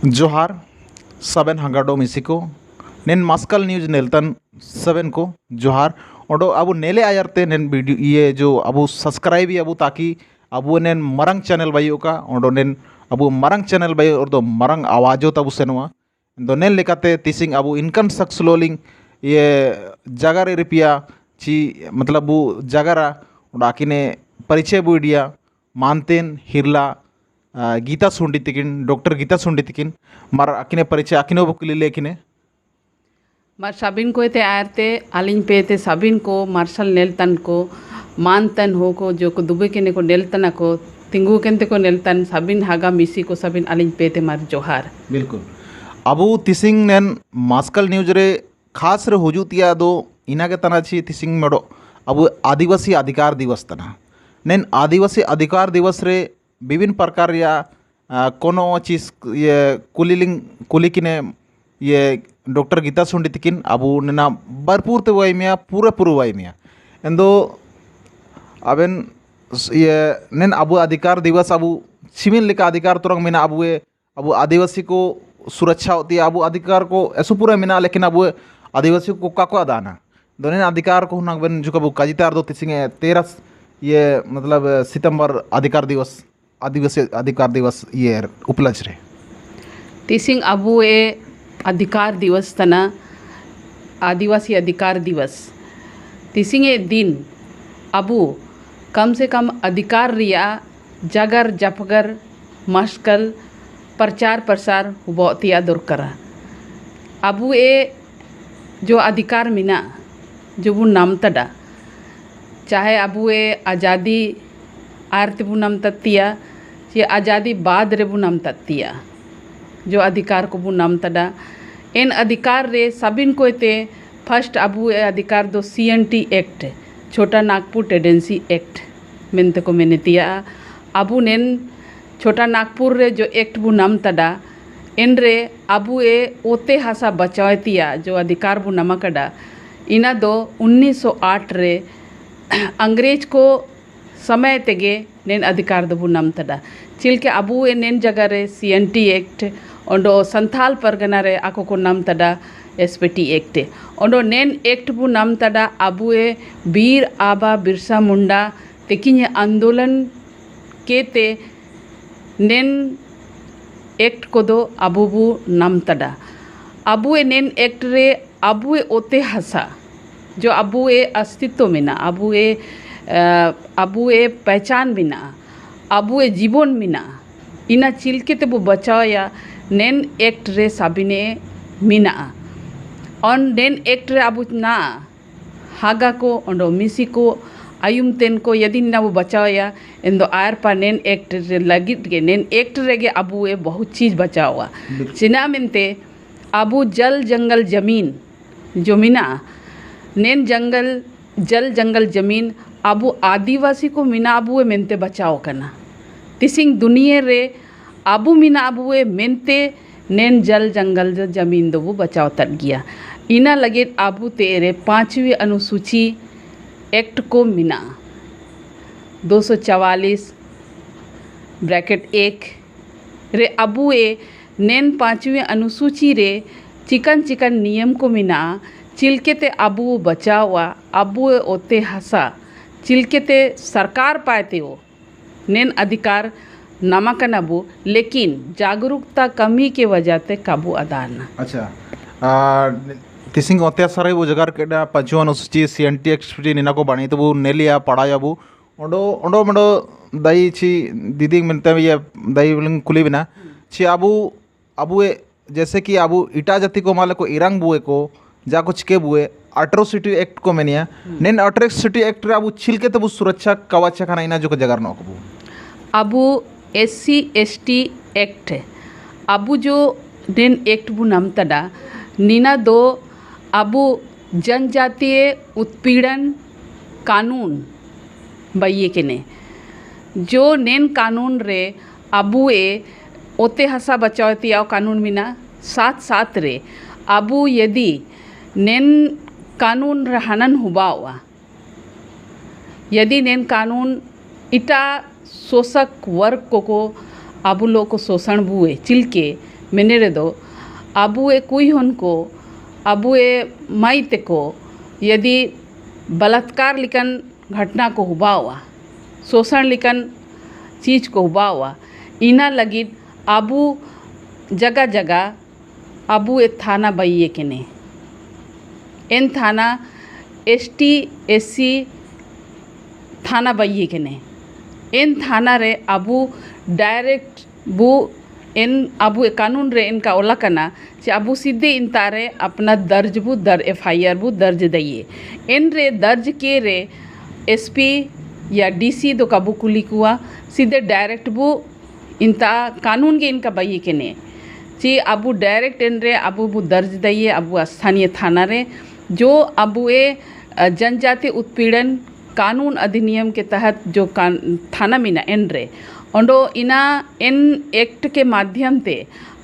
जोहार सबेन हंगाडो मिसिको नेन muscle news नेल्तन सबेन को जोहार ओडो अबु नेले आयरते नेन वीडियो ये जो अबु सब्सक्राइब अबु ताकि अबु नेन मरंग चैनल बाई का ओडो नेन अबु मरंग चैनल बाई और दो मरंग आवाजो तबु सेनुआ दो नेन लेकाते तिसिंग अबु इनकन सक्सलोलिंग ये जगह रिपिया ची मतलब बु जगरा उडाकिने परिचय बुडिया मानतेन हिरला गीता सुंडी तिकिन डॉक्टर गीता सुंडी तिकिन मार अकिने परिचय अकिनो बुकली लेकिने मार साबिन को ते आयरते आलिंग पे ते साबिन को मार्शल नेलतन को मानतन हो को जो को दुबे के ने को नेलतन को तिंगु केंते को नेलतन साबिन हागा मिसी को साबिन आलिंग पे ते मार जोहार बिल्कुल अबु तिसिंग नेन मास्कल न्यूज रे खास रे हुजुतिया दो इना के तना छी तिसिंग मेडो अबु आदिवासी अधिकार दिवस तना नेन आदिवासी अधिकार दिवस रे विभिन्न प्रकार या कोनो चीज़ ये कुली किने ये डॉक्टर गीता सुंडी तिकिन अबु नेना भरपूर ते वाई मिया पूरा वाई मिया एंदो अबेन ये नेन अबु अधिकार दिवस अबु सिमिन लेका अधिकार तुरंग मिना अबु आदिवासी को सुरक्षा होती है अबु अधिकार को ऐसो पूरा मिना लेकिन अबु आदिवासी को काको अदाना दोनों अधिकार को नंग बन जो कबु काजितार दो तिसिंगे 13 ये मतलब सितंबर अधिकार दिवस आदिवासी अधिकार दिवस ये उपलक्ष्य रे तिसिंग अबु ए अधिकार दिवस तना आदिवासी अधिकार दिवस तिसिंग ए दिन अबु कम से कम अधिकार रिया जगर जपगर मस्कल प्रचार प्रसार हुबतिया दुरकरा अबु ए जो अधिकार मिना जो बु नाम तड़ा चाहे अबु ए आज़ादी आरती बु नाम तत्तिया ये आज़ादी बाद रे बु नाम तत्तिया जो अधिकार को बु नाम तड़ा इन अधिकार रे सबिन को ते फर्स्ट अबु ए अधिकार दो CNT एक्ट छोटा नागपुर टेंडेंसी एक्ट मेनते को मेनेतिया अबु नेन छोटा नागपुर रे जो एक्ट बु नाम तड़ा इन रे अबु ए ओते हासा बचावतिया जो अधिकार बु नमकड़ा इना दो 1908 रे अंग्रेज को समय तेगे नेन अधिकार दबु नाम तड़ा चिलके अबु ए नेन जगह रे CNT act Ondo Santhal Pargana रे आको को नाम तड़ा SPT एक्ट ओंडो नेन एक्ट बु नाम तड़ा अबु ए वीर आबा बिरसा मुंडा तेकिन आंदोलन के ते नेन एक्ट को दो अबु बु नाम तड़ा अबु ए नेन एक्ट रे अबु ए ओते हसा जो अबु ए अस्तित्व मिना अबु ए पहचान मिना अबु ए जीवन मिना इना चिलके ते बु बचाव या नेन एक्ट रे साबिने मिना और नेन एक्ट रे अबु ना हागा को ओंडो मिसी को आयुम तेन को यदि ना वो बचाव या इंदो आयर पा नेन एक्ट रे लगित के नेन एक्ट रे के अबु ए बहुत चीज़ बचावा चिना मिनते अबु जल जंगल जमीन जो मिना नेन जंगल जमीन अबु आदिवासी को मिना अबु ए मेनते बचाओ करना तिसिंग दुनिया रे अबु मिना अबु ए मेनते नेन जल जंगल जमीन दो वो बचाओ तट गया इना लगे अबु तेरे 5वीं अनुसूची एक्ट को मिना 244 ब्रैकेट 1 रे अबु ए नेन 5वीं अनुसूची रे चिकन नियम को मिना चिलकेते अबु बचावा अबु ओते हसा चिलकेते सरकार पाते हो नेन अधिकार नमकन अबु लेकिन जागरूकता कमी के वजह ते काबू अदाना अच्छा तिसिंग ओते सारे वो जगह केडा पंचवा अनुसूची CNT एक्ट निना को बाणी तो वो नेलिया पढ़ाया बु ओंडो मंडो दाई छी दीदी मिलते ये दाई कुली बिना छी अबु जैसे कि अबु इटा जाति को माले को इरंग बुए को जा कुछ के बुए अट्रोसिटी एक्ट को मेनिया नेन अट्रोसिटी एक्ट रे अबु छिलके तबु सुरक्षा कवच खाना इना जो को जगह न को Abu SC ST act Abu जो नेन एक्ट बु नाम तड़ा नीना दो अबु जनजातीय उत्पीड़न कानून बइये के ने जो नेन कानून रे अबु ए ओते हसा बचावती आओ कानून मिना साथ रे अबु यदि नेन कानून रहनन हुआ यदि नेन कानून इटा शोषक वर्ग को अबु लोग को शोषण बुए चिलके मेने रेदो अबुए कुई हन को अबुए माइते को यदि बलात्कार लिकन घटना को हुआ शोषण लिकन चीज को हुआ इना लगी अबु जगह जगह अबु ए थाना बइये के ने एन थाना ST SC थाना बइये के ने एन थाना रे अबु डायरेक्ट बु एन अबु कानून रे इनका ओला कना चे अबु सीधे इन तारे अपना दर्ज बु FIR बु दर्ज दइए एन रे दर्ज के रे SP या DC दो काबू कुली कुआ सीधे डायरेक्ट बु इनता कानून के इनका बइये के ने ची अबु डायरेक्ट इन रे अबु बु दर्ज दइए अबु स्थानीय थाना रे जो अबु जनजाति उत्पीड़न कानून अधिनियम के तहत जो थाना मिना एन रे ओंडो इना एन एक्ट के माध्यम ते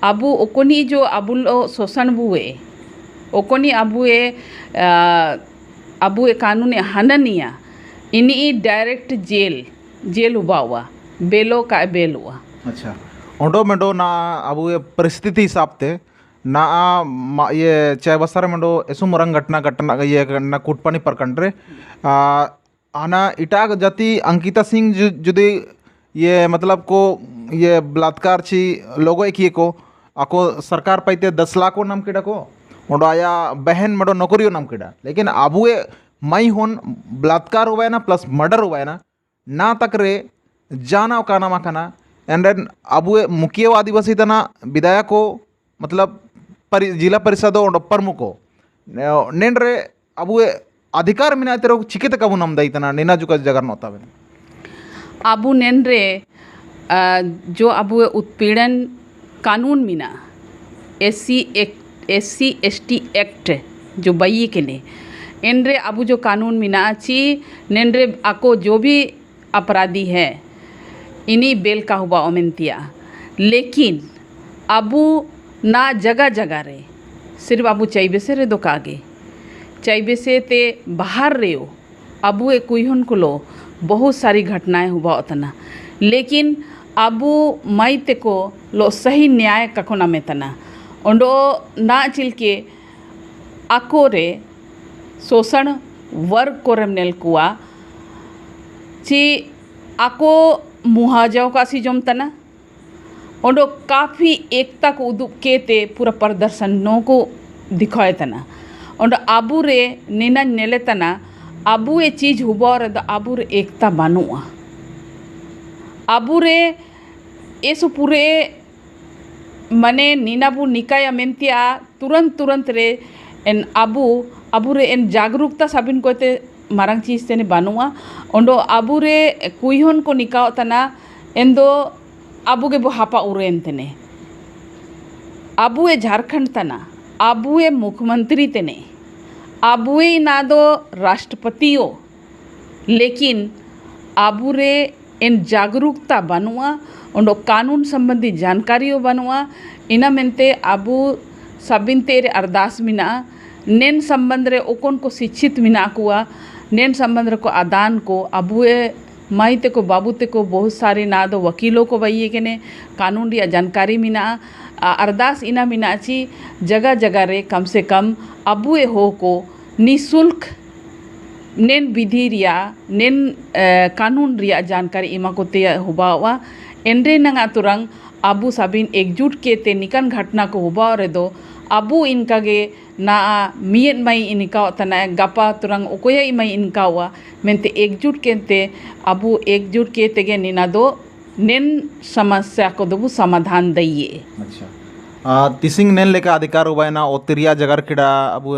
अबु ओकोनी जो अबुलो शोषण बुए ओकोनी अबुए कानून हननिया इनी डायरेक्ट जेल हुआ बेलो का बेल हुआ। अच्छा ओंडो मेडो ना अबु ये परिस्थिति हिसाब ते ना ये चाय बसार मेडो ऐसु मरंग घटना ये ना कुटपानी प्रखंड रे आना इटाग जाति अंकिता सिंह जुदी ये मतलब को ये बलात्कार छी लोगो एक ये को आको सरकार पाइते 10 लाख को नाम किड़ा को ओंडो आया बहन मेडो नौकरियों नाम किड़ा लेकिन अबुए मई होन बलात्कार हुआ है ना प्लस मर्डर हुआ है ना तक रे जाना का नाम आखना एंड अबुए मुखिया आदिवासी तना विधायक को मतलब जिला परिषद प्रमुखो नेन रे अबुए अधिकार मिना तेरो चिकित कबू नम दई तना नेना जुका जगर नोता बे अबु नेन रे जो अबुए उत्पीड़न कानून मिना SC ST एक्ट जो बइये के ने एन रे अबु जो कानून मिना ची नेन रे आको जो भी अपराधी है इन्हीं बेल का हुआ ओमेंतिया लेकिन अबु ना जगह जगह रे सिर्फ अबु चाइबे से रे दो कागे चाइबे से ते बाहर रे हो अबुए कुइहन को लो बहुत सारी घटनाएं हुआ उतना लेकिन अबु माइते को लो सही न्याय कको ना में तना ओंडो ना चिलके आको रे शोषण वर्ग को रेमनेल कुआ ची आको मुहाजाओ का सी जम तना ओंडो काफ़ी एकता को उदुप के ते पूरा प्रदर्शनों को दिखाए तना ओंडो आबू रे नीना नेले तना आबू ये चीज़ हुआ रे आबू रे एकता बानुआ आबू रे ऐसो पूरे मने नीनाबू निकाया मेंतिया तुरंत रे एन आबू रे एन जागरूकता साबिन कोते मारंग चीज तेने बानुआ ओंडो आबू रे कुइहन को निकाओ तना एन दो आबू के बो हापा उरेन तेने आबू ए झारखंड तना आबू ए मुख्यमंत्री तेने आबू ए ना दो राष्ट्रपतियों लेकिन आबू रे एन जागरूकता बानुआ ओंडो कानून संबंधी जानकारियों बानुआ इना मेंते आबू साबिन तेरे अरदास मिना नेन संबंध रे ओकोन को शिक्षित मिना कुआ नेन संबंध रे को आदान को अबुए माई ते को बाबू ते को बहुत सारे ना दो वकीलों को बइये के ने कानून रिया जानकारी मिना अरदास इना मिना ची जगह जगह रे कम से कम अबुए हो को निःशुल्क नेन विधि रिया नेन कानून रिया जानकारी इमा को ते हुआ एनरे नंगा तुरंग अबू साबिन एकजुट के ते निकन घटना को हुआ रे दो अबू इनका गे ना मियत मई इनका तना गपा तुरंग ओकोया इमई इनका हुआ मेंते एकजुट के ते अबू एकजुट के ते गे निना दो नेन समस्या को दो समाधान दइए। अच्छा तिसिंग नेन लेका अधिकार हुआ है ना ओतिरिया जगर किड़ा अबू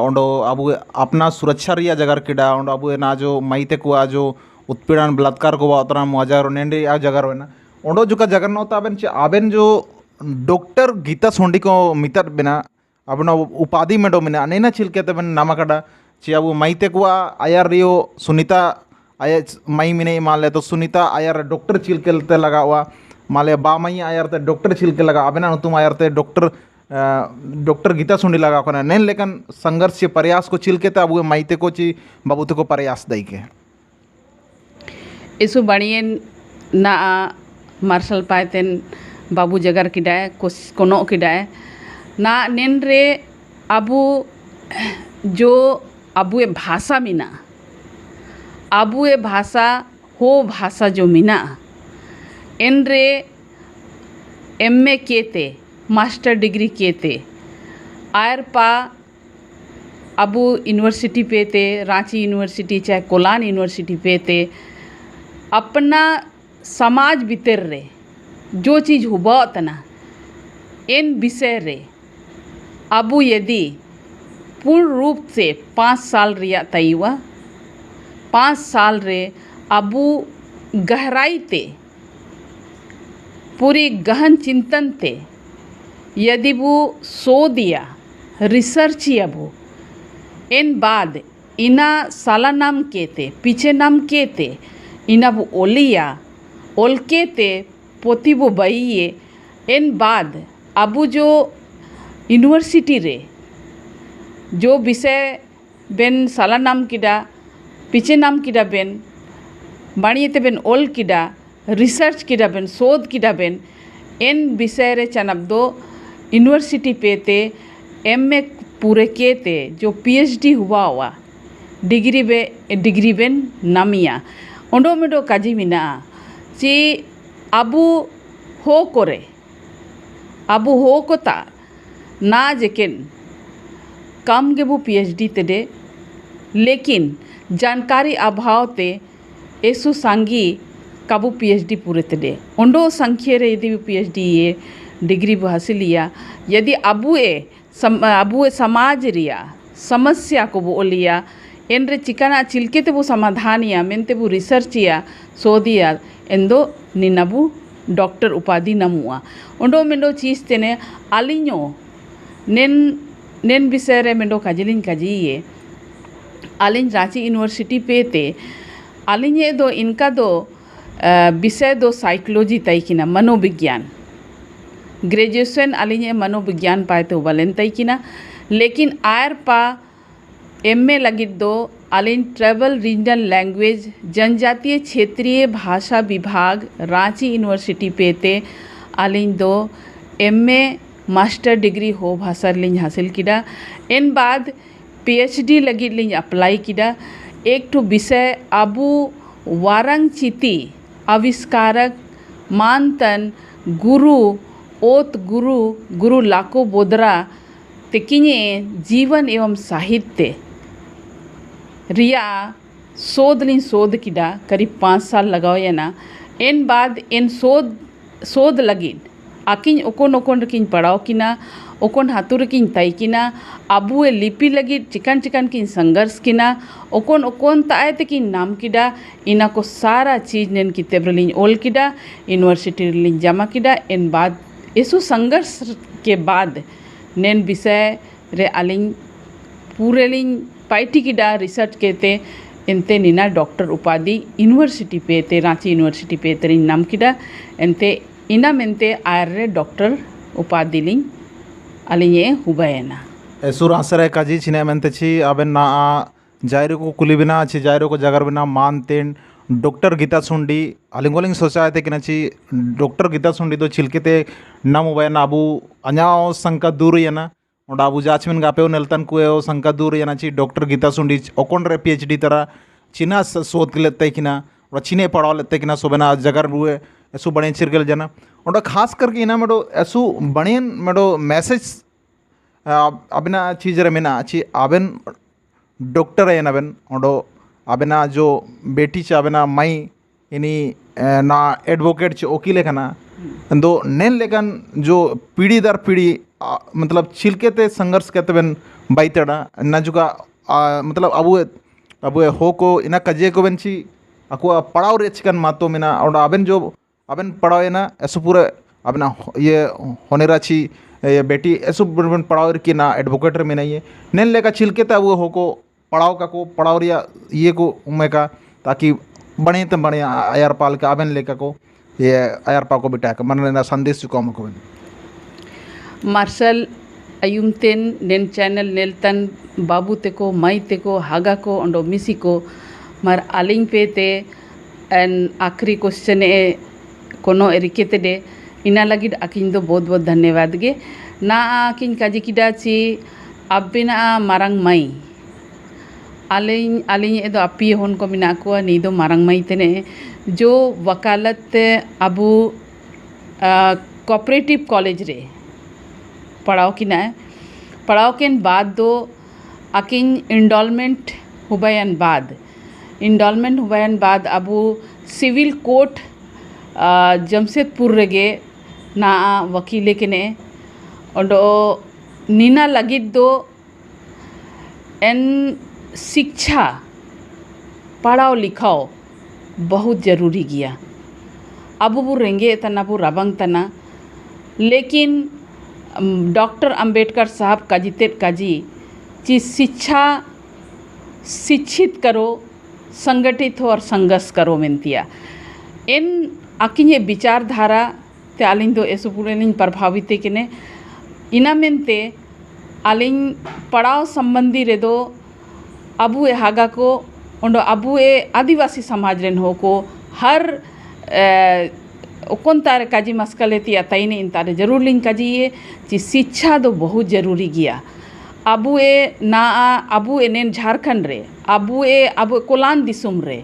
ओंडो अबू अपना सुरक्षा रिया जगर किड़ा ओंडो अबू ना जो माईते को जो उत्पीड़न बलात्कार को उतना मजा नेंडे आ जगह रोना ओंडो जुका जगह नौता आबेन जो डॉक्टर गीता सोंडी को मितर बिना अपना उपाधि में डोमिना नैना छिलके तबन नामा कड़ा ची अब माईते को आयर रियो सुनीता आया मई मिने माले तो सुनीता आयर डॉक्टर छिलके लगा हुआ माले बा मई आयर ते डॉक्टर छिलके लगा अबेना तुम आयर ते डॉक्टर गीता सोंडी लगा को नैन लेकिन संघर्ष प्रयास को छिलके ते अब माईते को ची बाबूते को प्रयास दई के इसु बणियन ना मार्शल पायतेन बाबू जगार किडाय कोनो किडाय ना नेन रे अबू जो अबुए भाषा मिना अबुए भाषा हो भाषा जो मिना एन रे MA केते मास्टर डिग्री केते आयर पा अबू यूनिवर्सिटी पेते रांची यूनिवर्सिटी चाहे कोलान यूनिवर्सिटी पेते अपना समाज भीतर रे जो चीज़ हुआ तना इन विषय रे अबू यदि पूर्ण रूप से 5 साल रिया तयवा 5 साल रे अबू गहराई ते पूरी गहन चिंतन ते यदि वो सो दिया रिसर्च या वो इन बाद इना साला नाम केते पीछे नाम केते इना वो ओलिया ओल केते पोती वो बइये इन बाद अबू जो यूनिवर्सिटी रे जो विषय बेन साला नाम किडा पीछे नाम किडा बेन बाणीते बेन ओल किडा रिसर्च किडा बेन शोध किडा बेन इन विषय रे चनब दो यूनिवर्सिटी पेते MA पूरे केते जो PhD हुआ डिग्री बेन नामिया ओंडो मेडो काजी मिना ची अबू हो करे अबू हो कोता ना जेकेन कम गेबू PhD तेडे लेकिन जानकारी अभाव ते ऐसु सांगी काबू PhD पूरे तेडे ओंडो संख्या रे यदि PhD ये डिग्री हासिल लिया यदि अबुए समाज रिया समस्या को वो लिया एन रे चिकाना चिलके ते वो समाधान या मेनते वो रिसर्च या शोधिया एंदो निनाबू डॉक्टर उपाधि नमुआ ओंडो मेंडो चीज तेने आलिño नेन विषय रे मेंडो काजिलिन काजी ये आलिñ रांची यूनिवर्सिटी पेते आलिñे दो इनका दो विषय दो साइकोलॉजी तैकिना मनोविज्ञान ग्रेजुएशन आलिñे मनोविज्ञान पाए तो वालेन तैकिना लेकिन आयर पा MA लगित दो आलिñ ट्राइबल रीजनल लैंग्वेज जनजातीय क्षेत्रीय भाषा विभाग रांची यूनिवर्सिटी पेते आलिñ दो MA मास्टर डिग्री हो भाषा लिंग हासिल किडा इन बाद PhD लगी लिंग अप्लाई किडा एक तो विषय अबू वारंग चिती आविष्कारक मानतन गुरु ओत गुरु लाको बोदरा तेकिने जीवन एवं साहित्य रिया शोध किडा करीब 5 साल लगाओ या ना इन बाद इन शोध लगी आकिन ओकोन रकिन पढ़ाओ किना ओकोन हाथुर किन तय किना अबुए लिपि लगी चिकन किन संघर्ष किना ओकोन ताए ते किन नाम किडा इना को सारा चीज नेन किताब लिंग ओल किडा यूनिवर्सिटी लिंग जमा किडा इन बाद ऐसो संघर्ष के बाद नेन विषय रे आलिñ पूरे लिंग पाइटी किडा रिसर्च केते इनते निना डॉक्टर उपाधि यूनिवर्सिटी पेते रांची यूनिवर्सिटी पेते नाम किडा इनते इना मेनते आयर रे डॉक्टर उपाधि लिंग आलिñे हुबैना एसुर आसरे काजी छिने मेनते छी अबेन ना जायरो को कुली बिना छी जायरो को जगर बिना मानतेन डॉक्टर गीता सुंडी अलिंगोलिंग सोचाते कि छी डॉक्टर गीता सुंडी तो छिलकेते नाम हुबैना अबू अन्याओ संका दूर येना ओंडा अबू जाचमिन गापेओ नेलतन कुएओ संका दूर येना छी डॉक्टर गीता सुंडी ओकोन रे PhD तरा चिना शोध लेते किना और चिने पढ़ाओ लेते किना सोबेना जगर रुए ऐसु बड़े चिरगल जना ओंडा खास करके इना मेडो ऐसु बणियन मेडो मैसेज अबिना चीज रे मेना छी आबेन डॉक्टर है नबेन ओंडो आबेना जो बेटी च आबेना मई इनी ना एडवोकेट च वकील खाना दो नेन लेकन जो पीढ़ी दर पीढ़ी मतलब छिलके संघर्ष कहते बेन बैतड़ा ना जुका मतलब अब हो को इना कजे को बेन छी अको पढ़ाओ रे चिकन मातो मेना और अबेन जो अबेन पढ़ाओ ना ऐसो पूरे अबेना ये होने राची ये बेटी ऐसो पढ़ाओ की ना एडवोकेट रे मेना ये नेन लेका छिलके अब हो को पढ़ाओ का को पढ़ाओ रिया ये को उम्मे का ताकि बने तो बने आयर पाल का अबेन लेका को ये आयर पा को बिटा का मन ना संदेश को को मार्शल अयुमतेन नेन चैनल नेलतन बाबू तेको माई तेको हागा को अंडो मिसी को मार आलिंग पे ते एन आखिरी क्वेश्चन ए कोनो एरिकेते दे इना लगिद आकिन दो बहुत बहुत धन्यवाद गे ना आकिन काजी किडा ची अबिना मारंग मई आलिंग एदो अपी होन को मिना को नी दो मारंग मई तेने जो वकालत अबू कोऑपरेटिव कॉलेज रे पढ़ाओ कि ना पढ़ाओ के बाद दो आकिन इंडॉलमेंट हुबैन बाद अबू सिविल कोर्ट जमशेदपुर रेगे ना वकीले के ने और नीना लगित दो एन शिक्षा पढ़ाओ लिखाओ बहुत ज़रूरी गया अबू बु रेंगे तना बु रबंग तना लेकिन डॉक्टर अंबेडकर साहब काजितेट काजी ची शिक्षा शिक्षित करो संगठित हो और संघर्ष करो मेंतिया इन आकिन विचारधारा ते आलिंग दो ऐसो पूरे प्रभावित के ने इना मेंते आलिंग पढ़ाओ संबंधी रे दो अबू ए हागा को और अबू ए आदिवासी समाज रेन हो को हर कौन तारे काजी मस्कले ती अतईने इन तारे जरूर लिंग काजी ये ची शिक्षा दो बहुत ज़रूरी गया अबू ए नेन झारखंड रे अबू कोलान दिसुम रे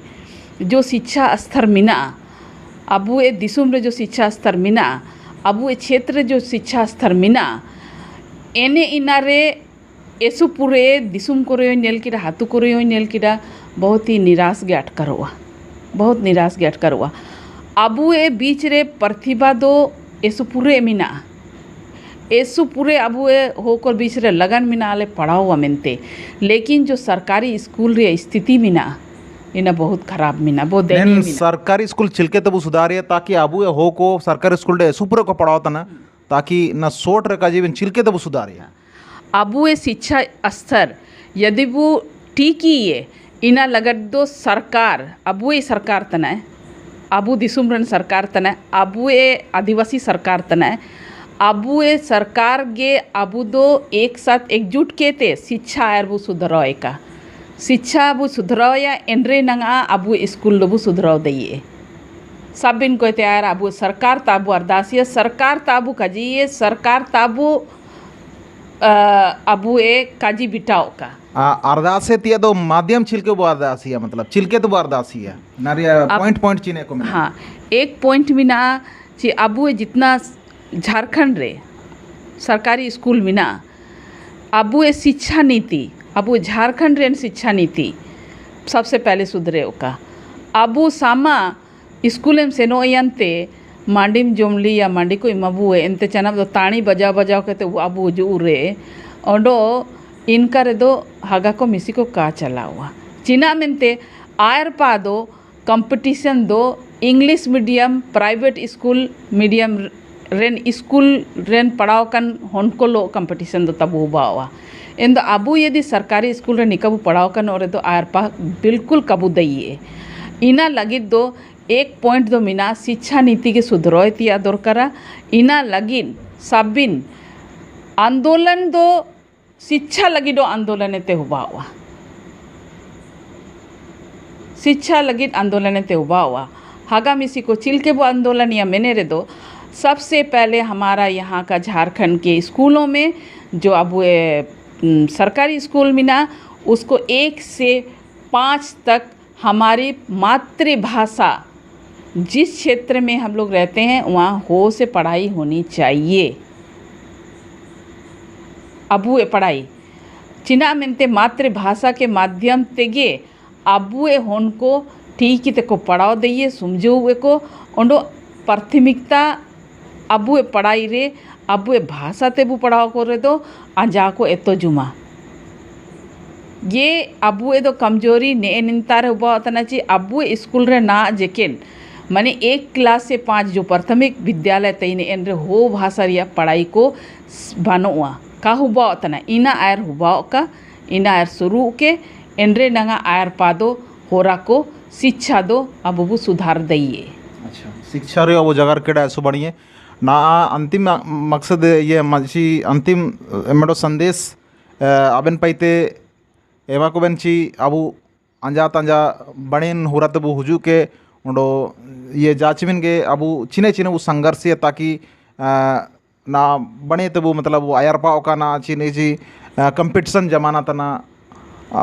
जो शिक्षा स्तर मिना अबू ए दिसुम रे जो शिक्षा स्तर मिना अबू ए क्षेत्र जो शिक्षा स्तर मिना एने इनारे ऐसो पूरे दिसुम को नेल किडा हाथू को नेल किडा बहुत ही निराश गे अटकरवा अबू ए बीच रे प्रतिभा दो ऐसो पूरे मिना ऐसो पूरे अबू ए होकर बीच रे लगन मिना आले पढ़ाओ मेनते लेकिन जो सरकारी स्कूल रे स्थिति मिना इना बहुत खराब मिना बहुत दयनीय मिना सरकारी स्कूल चिलके तब सुधारिए ताकि अबू ए हो को सरकारी स्कूल डे सुपर को पढ़ाओ तना ताकि न सोट रे का जीवन चिलके तब सुधारिए अबू ए शिक्षा स्तर यदि वो ठीक ही है इना लगत दो सरकार अबू ए सरकार तना है अबू दिसुमरन सरकार तना है अबू ए आदिवासी सरकार तना है अबू ए सरकार गे अबू दो एक साथ एकजुट के ते शिक्षा आयर वो सुधराओ का शिक्षा अबू सुधराओ या एनरे नंगा अबू स्कूल दो सुधराओ दइए सब बिन को तैयार अबू सरकार ताबू अरदासिया सरकार ताबू काजिए सरकार ताबू अबू ए काजी बिटाओ का अरदासे तिया दो माध्यम छिलके वो अरदासिया मतलब छिलके तो वो अरदासिया नारिया पॉइंट चीने को मिला हाँ एक पॉइंट मिना ची अबू ए जितना झारखंड रे सरकारी स्कूल मिना अबू ए शिक्षा नीति अबू झारखंड रे शिक्षा नीति सबसे पहले सुधरे का अबू सामा स्कूल में सेनो यंते मांडीम जोमली या मांडी को इमाबू एंते चना दो ताणी बजाव बजाव के तो अबू जो रे ओडो इनका रे दो हागा को मिसी को का चला हुआ चिना मेंते आयर पा दो कंपटीशन दो English medium private school medium rain पढ़ाओ कन होनको लो कंपटीशन दो तब हुआ इन दो अबू यदि सरकारी स्कूल रे निकबू पढ़ाओ कन और दो आयर पा बिल्कुल कबू दइए इना लगित दो एक पॉइंट दो मिना शिक्षा नीति के सुधरोय तिया दरकारा इना लगिन साबिन आंदोलन दो शिक्षा लगी दो आंदोलन ते हुआ शिक्षा लगी आंदोलन ते हुआ हागा मिसी को चिलके वो आंदोलन या मैंने रे दो सबसे पहले हमारा यहाँ का झारखंड के स्कूलों में जो अब सरकारी स्कूल मिना उसको 1 से 5 तक हमारी मातृभाषा जिस क्षेत्र में हम लोग रहते हैं वहाँ हो से पढ़ाई होनी चाहिए अबू ए पढ़ाई चिना मेंते मातृभाषा के माध्यम तेगे अबू ए होन को ठीक ही ते को पढ़ाओ दइए समझो हुए को ओंडो प्राथमिकता अबू ए पढ़ाई रे अबू ए भाषा ते बु पढ़ाओ को रे दो अंजा को एतो जुमा ये अबू ए दो कमजोरी ने निंता रे हुआ तना ची अबू ए स्कूल रे ना जेकेन माने 1 क्लास से 5 जो प्राथमिक विद्यालय तईने एन रे हो भाषा रिया पढ़ाई को बानुआ का हुआ तना इना आयर हुआ का इना आयर शुरू के एनरे नंगा आयर पादो होरा को शिक्षा दो अब वो सुधार दइए अच्छा शिक्षा रे वो जगह केड़ा ऐसो बढ़िए ना अंतिम मकसद ये मची अंतिम मेडो संदेश अबन पाइते एवा को बेंची अबू अंजा तंजा बड़ेन हुरत बु हुजू के उंडो ये जाचमिन के अबू चिने चिने वो संघर्ष है ताकि ना बने तो वो मतलब वो आयर पाओ का ना चिने ची कंपटीशन जमाना तना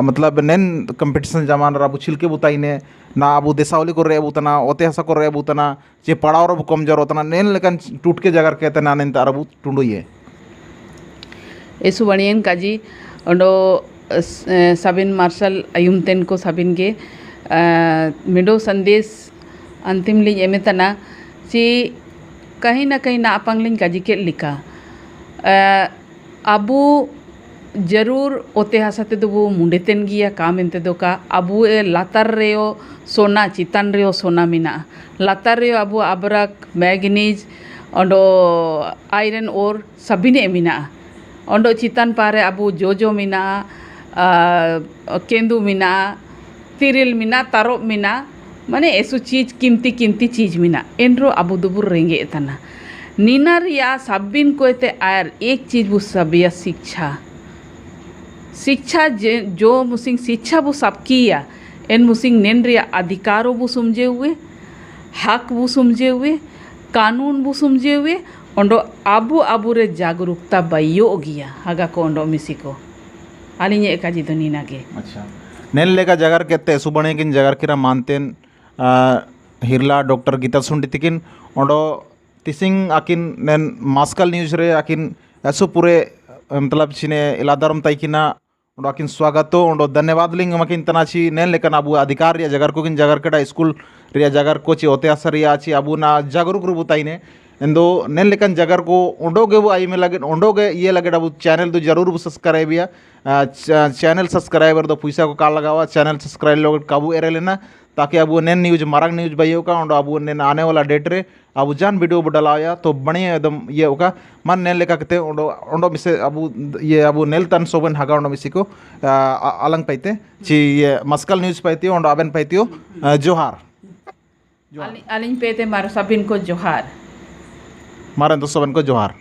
मतलब नेन कंपटीशन जमाना अबू छिलके बुताई ने ना अबू देसावली को रे बुतना ओते हसा को रे बुतना जे पड़ाव रो कमजोर होतना नेन लेकिन टूट के जगह कहते ना नेन तार अबू टूंडो ये एसु बणियन काजी ओंडो साबिन मार्शल अयुमतेन को साबिन के मिडो संदेश अंतिम लिंग एमेतना ची कहीं ना अपंग लिंग काजी के लिखा अबू जरूर ओते हसाते दो वो मुंडेतेन गिया काम एंते दो का अबू ए लातार रेयो सोना चितान रेयो सोना मिना लातार रेयो अबू अबरक मैगनीज ओंडो आयरन और सबिने मिना ओंडो चितान पारे अबू जोजो मिना केंदू मिना तिरिल मिना तारो मिना माने ऐसु चीज कीमती चीज मिना एनरो अबू दुबुर रेंगे तना नीनार या सबिन को एते आयर एक चीज बु सबिया शिक्षा जो मुसिंग शिक्षा बु सबकी या एन मुसिंग नेन रिया अधिकारों बु समझे हुए हक बु समझे हुए कानून बु समझे हुए ओंडो आबू आबू रे जागरूकता बायो गिया हागा को ओंडो मिसी को आलिnye एकाजी तो नीना के अच्छा नेन लेका जगर केते सुबणे किन जगर किरा मानतेन हिरला डॉक्टर गीता सुंडी तिकिन ओंडो तिसिंग आकिन नेन मास्कल न्यूज रे आकिन ऐसो पूरे मतलब चिने इलादारम ताइकिना ओंडो आकिन स्वागतो ओंडो धन्यवाद लिंग मकिन तनाची नेन लेकन अबू अधिकार या जगर को किन जगर केटा स्कूल रिया जगर को ची ओते असर या ची अबू ना जागरूक रुबुताइने इंदो नेन लेकन जगर को ओंडोगे वो आई में लगे ओंडोगे ये लगे अब चैनल तो जरूर वो सब्सक्राइब या चैनल सब्सक्राइबर तो पैसा को काल लगावा चैनल सब्सक्राइब लोग काबू एरे लेना ताकि अब वो नेन न्यूज मारंग न्यूज भाइयों का ओंडो अब नेन आने वाला डेट रे अब जान वीडियो डालाया तो बढ़िया एकदम ये होगा मन नेल लेका कहते ओंडो ओंडो मिसे अब ये अब नेल तन सोबन हागा ओंडो मिसी को अलंग पाइते ची ये मस्कल न्यूज पाइती ओंडो अबन पाइतियो जोहार अलिंग पेते मारो सबिन को जोहार मारे तो सोबन को जोहार।